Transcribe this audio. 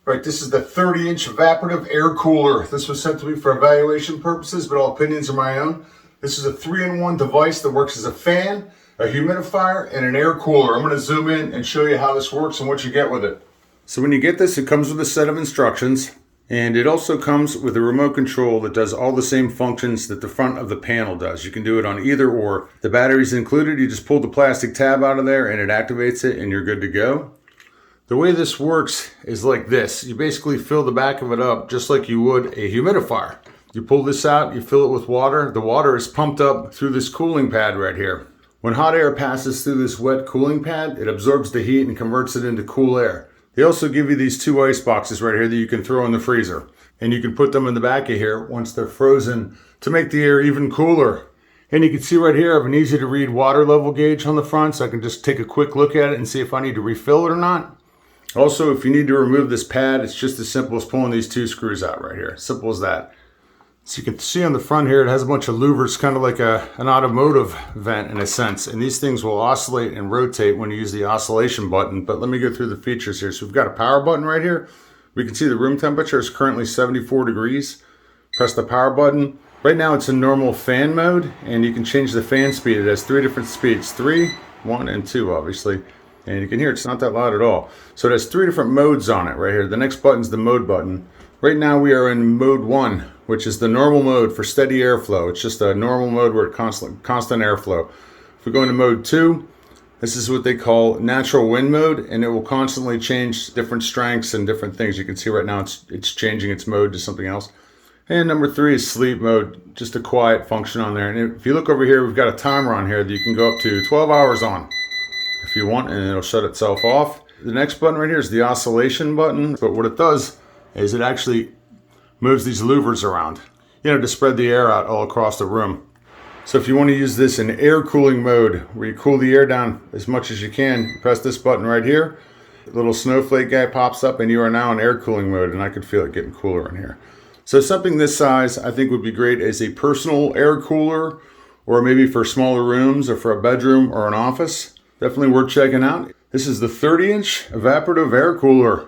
Right, this is the 30-inch evaporative air cooler. This was sent to me for evaluation purposes, but all opinions are my own. This is a 3-in-1 device that works as a fan, a humidifier, and an air cooler. I'm going to zoom in and show you how this works and what you get with it. So when you get this, it comes with a set of instructions, and it also comes with a remote control that does all the same functions that the front of the panel does. You can do it on either or. The battery's included. You just pull the plastic tab out of there and it activates it and you're good to go. The way this works is like this. You basically fill the back of it up just like you would a humidifier. You pull this out, you fill it with water. The water is pumped up through this cooling pad right here. When hot air passes through this wet cooling pad, it absorbs the heat and converts it into cool air. They also give you these 2 ice boxes right here that you can throw in the freezer. And you can put them in the back of here once they're frozen to make the air even cooler. And you can see right here, I have an easy to read water level gauge on the front, so I can just take a quick look at it and see if I need to refill it or not. Also, if you need to remove this pad, it's just as simple as pulling these 2 screws out right here. Simple as that. So you can see on the front here, it has a bunch of louvers, kind of like an automotive vent in a sense. And these things will oscillate and rotate when you use the oscillation button. But let me go through the features here. So we've got a power button right here. We can see the room temperature is currently 74 degrees. Press the power button. Right now it's in normal fan mode, and you can change the fan speed. It has 3 different speeds, 3, 1, and 2 obviously. And you can hear it's not that loud at all. So it has 3 different modes on it right here. The next button is the mode button. Right now we are in mode 1, which is the normal mode for steady airflow. It's just a normal mode where it's constant airflow. If we go into mode 2, this is what they call natural wind mode, and it will constantly change different strengths and different things. You can see right now it's changing its mode to something else. And number 3 is sleep mode, just a quiet function on there. And if you look over here, we've got a timer on here that you can go up to 12 hours on if you want, and it'll shut itself off. The next button right here is the oscillation button, but what it does is it actually moves these louvers around, to spread the air out all across the room. So if you want to use this in air cooling mode, where you cool the air down as much as you can, press this button right here. The little snowflake guy pops up and you are now in air cooling mode, and I could feel it getting cooler in here. So something this size I think would be great as a personal air cooler, or maybe for smaller rooms or for a bedroom or an office. Definitely worth checking out. This is the 30-inch evaporative air cooler.